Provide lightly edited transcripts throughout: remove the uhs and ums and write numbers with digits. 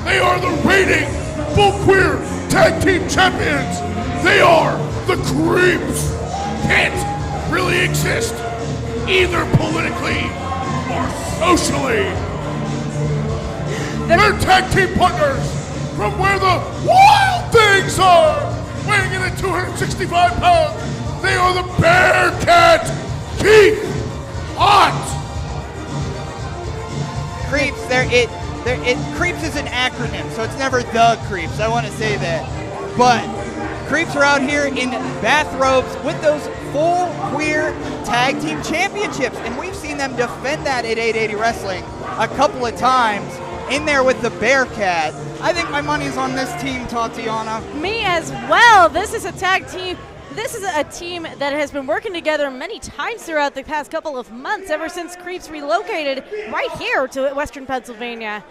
They are the reigning full queer tag team champions. They are the Creeps. Can't really exist, either politically or socially. They're tag team partners from where the Wild Things are. Weighing in at 265 pounds, they are the Bearcat Keith Hot. Creeps, Creeps is an acronym, so it's never the Creeps. I want to say that. But Creeps are out here in bathrobes with those full queer tag team championships, and we've seen them defend that at 880 Wrestling a couple of times in there with the Bearcat. I think my money's on this team, Tatiana. Me as well. This is a tag team. This is a team that has been working together many times throughout the past couple of months, ever since Creeps relocated right here to Western Pennsylvania.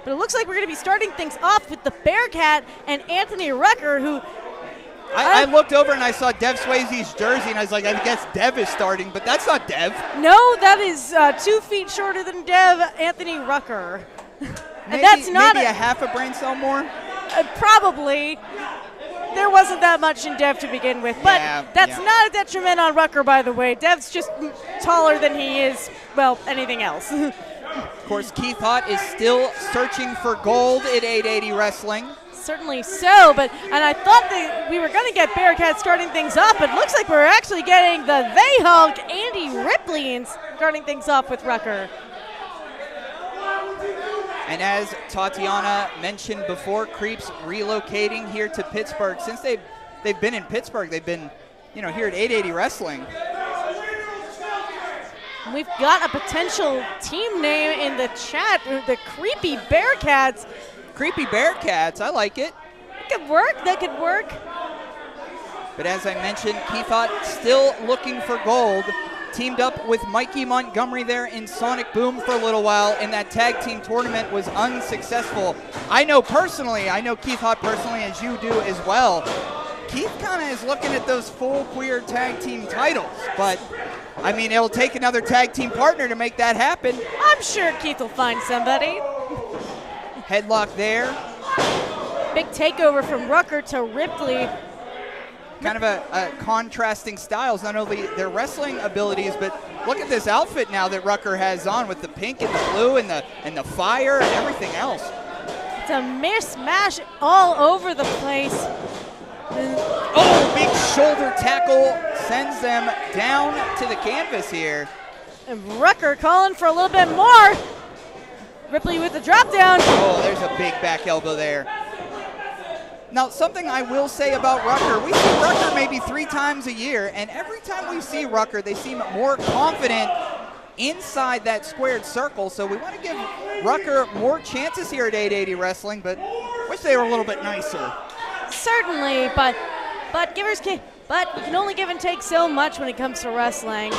But it looks like we're going to be starting things off with the Bearcat and Anthony Rucker, who... I looked over and I saw Dev Swayze's jersey, and I was like, I guess Dev is starting, but that's not Dev. No, that is 2 feet shorter than Dev, Anthony Rucker. Maybe, that's not maybe a half a brain cell more? Probably. There wasn't that much in Dev to begin with, but that's not a detriment on Rucker, by the way. Dev's just taller than he is, well, anything else. Of course, Keith Hot is still searching for gold at 880 Wrestling. Certainly so, and I thought that we were going to get Bearcat starting things off, but it looks like we're actually getting the They-Hulk, Andy Ripley, and starting things off with Rucker. And as Tatiana mentioned before, Creeps relocating here to Pittsburgh. Since they've been in Pittsburgh, they've been, here at 880 Wrestling. We've got a potential team name in the chat, the Creepy Bearcats. Creepy Bearcats, I like it. That could work. But as I mentioned, Keith Hot still looking for gold. Teamed up with Mikey Montgomery there in Sonic Boom for a little while, and that tag team tournament was unsuccessful. I know Keith Hot personally, as you do as well. Keith kind of is looking at those full queer tag team titles, but I mean, it'll take another tag team partner to make that happen. I'm sure Keith will find somebody. Headlock there. Big takeover from Rucker to Ripley. Kind of a contrasting styles, not only their wrestling abilities, but look at this outfit now that Rucker has on with the pink and the blue and the fire and everything else. It's a mishmash all over the place. Oh, big shoulder tackle sends them down to the canvas here. And Rucker calling for a little bit more. Ripley with the drop down. Oh, there's a big back elbow there. Now, something I will say about Rucker, we see Rucker maybe 3 times a year, and every time we see Rucker, they seem more confident inside that squared circle, so we want to give Rucker more chances here at 880 Wrestling, but wish they were a little bit nicer. Certainly, but you can only give and take so much when it comes to wrestling.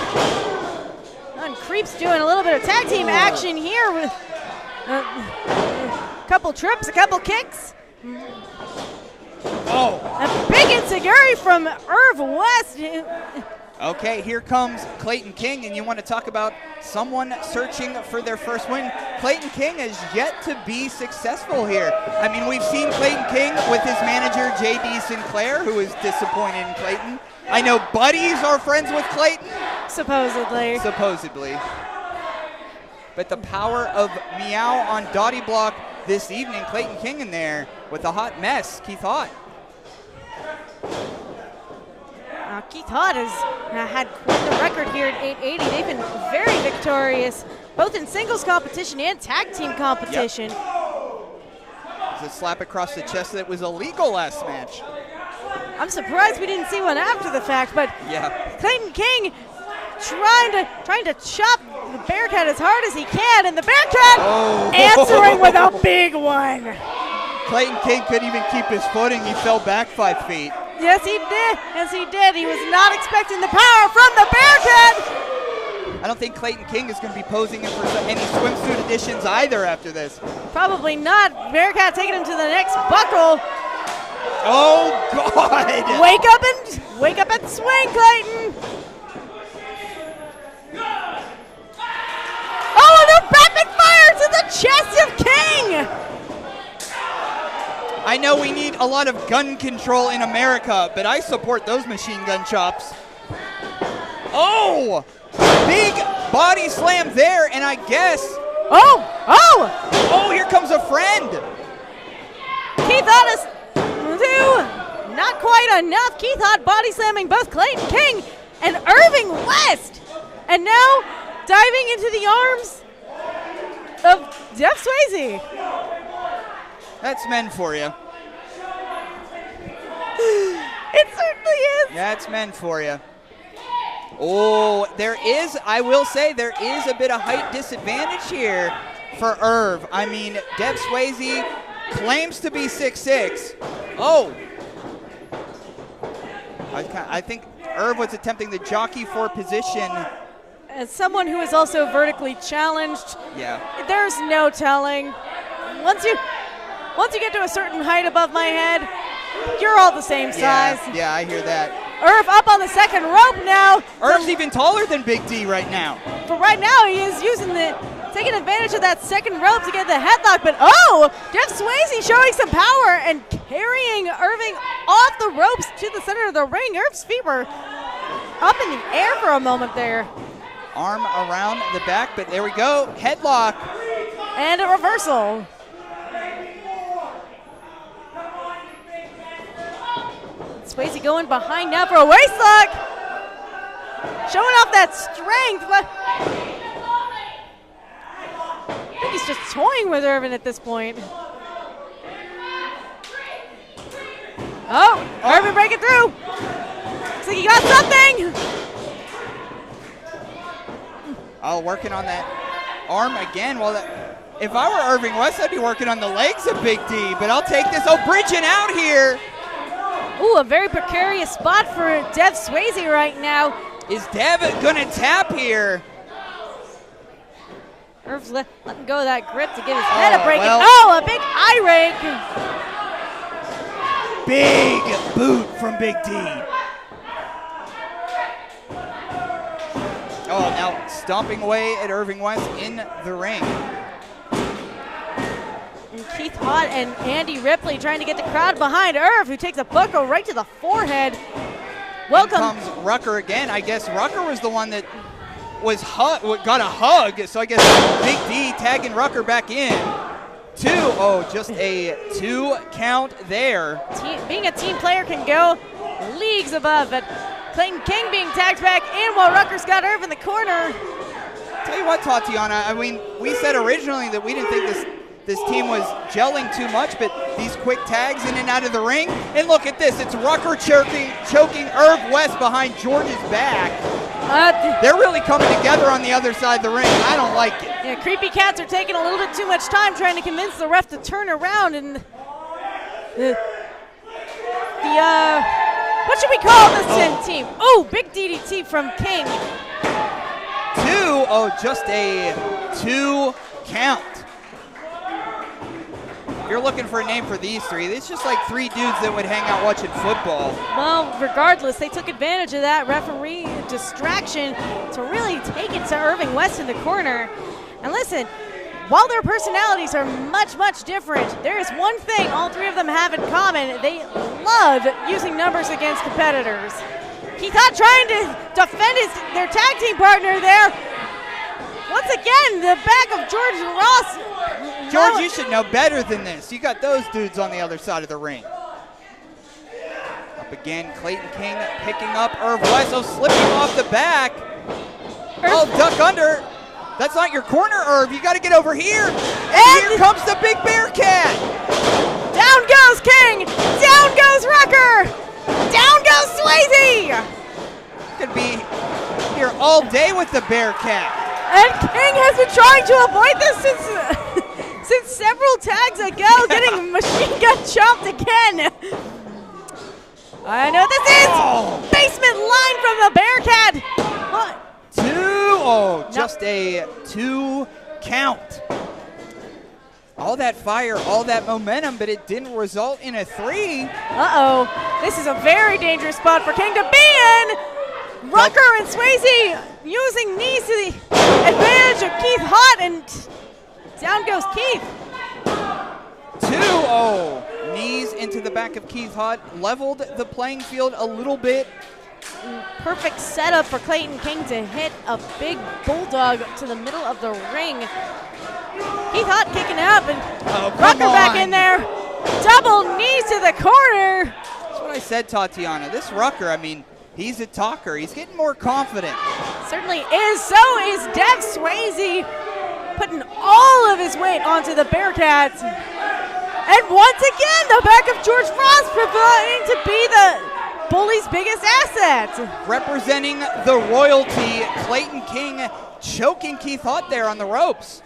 And Creeps doing a little bit of tag team action here with a couple trips, a couple kicks. Oh. A big enziguri from Irv West. Okay, here comes Clayton King, and you want to talk about someone searching for their first win. Clayton King has yet to be successful here. I mean, we've seen Clayton King with his manager, J.D. Sinclair, who is disappointed in Clayton. I know buddies are friends with Clayton. Supposedly. But the power of Meow on Dottie Block this evening. Clayton King in there with a hot mess. Keith Hot. Keith Hot has had quite the record here at 880. They've been very victorious, both in singles competition and tag team competition. Yep. It's a slap across the chest that was illegal last match. I'm surprised we didn't see one after the fact, but yeah. Clayton King trying to chop the Bearcat as hard as he can, and the Bearcat answering with a big one. Clayton King couldn't even keep his footing. He fell back 5 feet. Yes, he did. Yes, he did. He was not expecting the power from the Bearcat. I don't think Clayton King is going to be posing him for any swimsuit editions either after this. Probably not. Bearcat taking him to the next buckle. Oh, God. Wake up and swing, Clayton. Oh, and a rapid fire to the chest of King. I know we need a lot of gun control in America, but I support those machine gun chops. Oh! Big body slam there, and I guess... Oh, here comes a friend. Keith Hott is not quite enough. Keith Hott body slamming both Clayton King and Irving West. And now diving into the arms of Jeff Swayze. That's men for you. It certainly is. That's men for you. Oh, I will say, there is a bit of height disadvantage here for Irv. I mean, Dev Swayze claims to be 6'6". Oh. I think Irv was attempting the jockey for position. As someone who is also vertically challenged, yeah, there's no telling. Once you get to a certain height above my head, you're all the same size. Yeah, I hear that. Irv up on the second rope now. Irv's even taller than Big D right now. But right now he is taking advantage of that second rope to get the headlock. But Jeff Swayze showing some power and carrying Irving off the ropes to the center of the ring. Irv's feet were up in the air for a moment there. Arm around the back, but there we go. Headlock. And a reversal. Swayze going behind now for a waistlock. Showing off that strength. I think he's just toying with Irvin at this point. Irvin breaking through. Looks like he got something. Working on that arm again. Well, if I were Irving West, I'd be working on the legs of Big D, but I'll take this. Bridging out here. Ooh, a very precarious spot for Dev Swayze right now. Is Dev gonna tap here? Irv's letting go of that grip to get his head a break. A big eye rake. Big boot from Big D. Now stomping away at Irving West in the ring. And Keith Hott and Andy Ripley trying to get the crowd behind Irv, who takes a bucko right to the forehead. Welcome. In comes Rucker again. I guess Rucker was the one that got a hug, so I guess Big D tagging Rucker back in. Just a 2 count there. Being a team player can go leagues above, but Clayton King being tagged back in while Rucker's got Irv in the corner. Tell you what, Tatiana, I mean, we said originally that we didn't think this team was gelling too much, but these quick tags in and out of the ring, and look at this, it's Rucker choking Irv West behind George's back. They're really coming together on the other side of the ring. I don't like it. Yeah, Creepy Cats are taking a little bit too much time trying to convince the ref to turn around, and what should we call this team? Big DDT from King. Just a 2 count. If you're looking for a name for these three, it's just like 3 dudes that would hang out watching football. Well, regardless, they took advantage of that referee distraction to really take it to Irving West in the corner. And listen, while their personalities are much, much different, there is one thing all 3 of them have in common. They love using numbers against competitors. Keith Hott trying to defend their tag team partner there. Once again, the back of George Ross. George, you should know better than this. You got those dudes on the other side of the ring. Up again, Clayton King picking up Irv West, slipping off the back. Duck under. That's not your corner, Irv. You got to get over here. And here comes the Big Bearcat. Down goes King. Down goes Rucker. Down goes Swayze. Could be here all day with the Bearcat. And King has been trying to avoid this since several tags ago, getting machine gun chopped again. I know this is basement line from the Bearcat. What? 2, just a 2 count. All that fire, all that momentum, but it didn't result in a 3. This is a very dangerous spot for King to be in. Rucker and Swayze using knees to the advantage of Keith Hott, and down goes Keith. 2, knees into the back of Keith Hott, leveled the playing field a little bit. Perfect setup for Clayton King to hit a big bulldog to the middle of the ring. Keith Hott kicking up, and Rucker back in there. Double knees to the corner. That's what I said, Tatiana. This Rucker, I mean, he's a talker. He's getting more confident. Certainly is. So is Dev Swayze, putting all of his weight onto the Bearcats. And once again, the back of George Frost proving to be the Bully's biggest asset. Representing the royalty, Clayton King choking Keith Hott there on the ropes.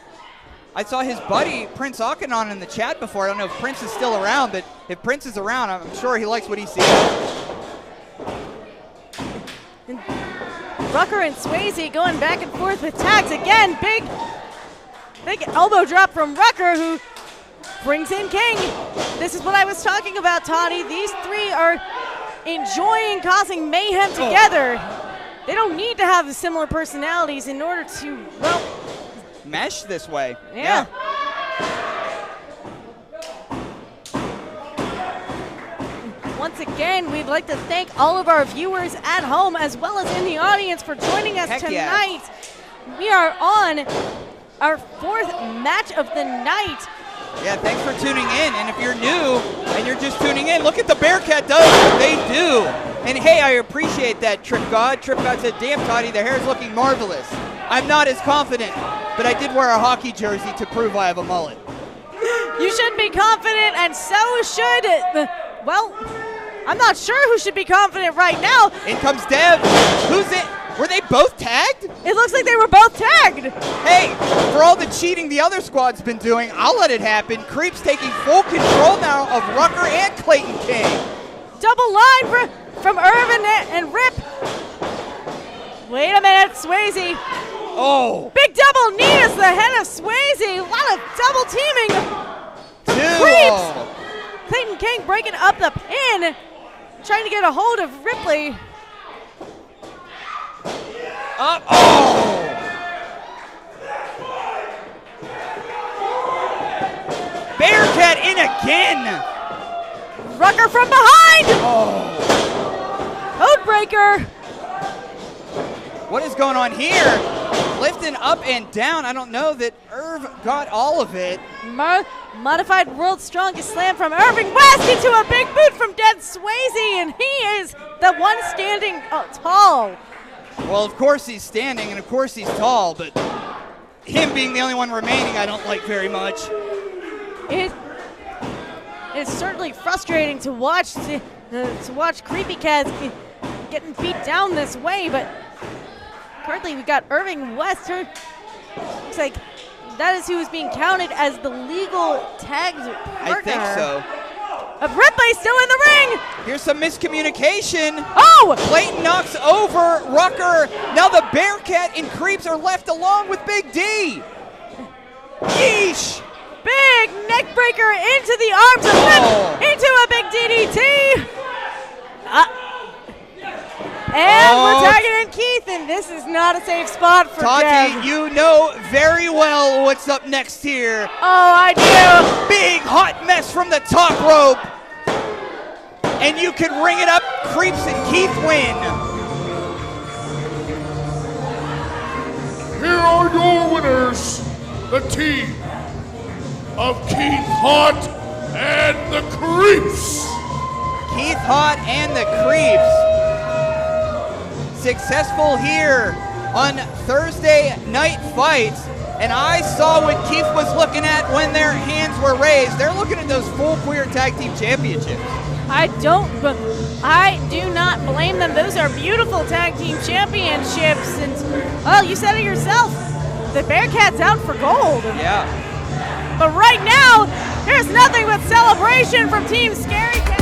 I saw his buddy Prince Akanon in the chat before. I don't know if Prince is still around, but if Prince is around, I'm sure he likes what he sees. And Rucker and Swayze going back and forth with tags again. Big elbow drop from Rucker, who brings in King. This is what I was talking about, Toddy. These three are enjoying causing mayhem together. They don't need to have similar personalities in order to, well, mesh this way. Yeah. Once again, we'd like to thank all of our viewers at home as well as in the audience for joining us tonight. Yeah. We are on our 4th match of the night. Yeah, thanks for tuning in. And if you're new and you're just tuning in, look at the Bearcat does what they do. And hey, I appreciate that, Trip God. Trip God said, damn, Toddy, the hair's looking marvelous. I'm not as confident, but I did wear a hockey jersey to prove I have a mullet. You should be confident, and so should, well, I'm not sure who should be confident right now. In comes Dev. Who's it? Were they both tagged? It looks like they were both tagged. Hey, for all the cheating the other squad's been doing, I'll let it happen. Creeps taking full control now of Rucker and Clayton King. Double line from Irvin and Rip. Wait a minute, Swayze. Oh. Big double knee is the head of Swayze. A lot of double teaming. Creeps. Clayton King breaking up the pin. Trying to get a hold of Ripley. Up. Oh! Bearcat in again. Rucker from behind. Oh. Codebreaker. What is going on here? Lifting up and down. I don't know that Irv got all of it. Modified World's Strongest Slam from Irving West into a big boot from Dev Swayze, and he is the one standing tall. Well, of course he's standing, and of course he's tall, but him being the only one remaining I don't like very much. It's certainly frustrating to watch Creepy Cats getting beat down this way, but currently we got Irving West. Looks like that is who is being counted as the legal tagged partner. I think so. Ripley still in the ring. Here's some miscommunication. Oh! Clayton knocks over Rucker. Now the Bearcat and Creeps are left along with Big D. Yeesh! Big neck breaker into the arms of Rip, into a big DDT. And we're tagging in Keith, and this is not a safe spot for Tati, Dev. you know very well what's up next here. Oh, I do. Big hot mess from the top rope. And you can ring it up. Creeps and Keith win. Here are your winners, the team of Keith Hott and the Creeps. Keith Hott and the Creeps. Successful here on Thursday Night Fights. And I saw what Keith was looking at when their hands were raised. They're looking at those full queer tag team championships. I do not blame them. Those are beautiful tag team championships. And, well, you said it yourself. The Bearcats out for gold. Yeah. But right now, there's nothing but celebration from Team Scary Cat.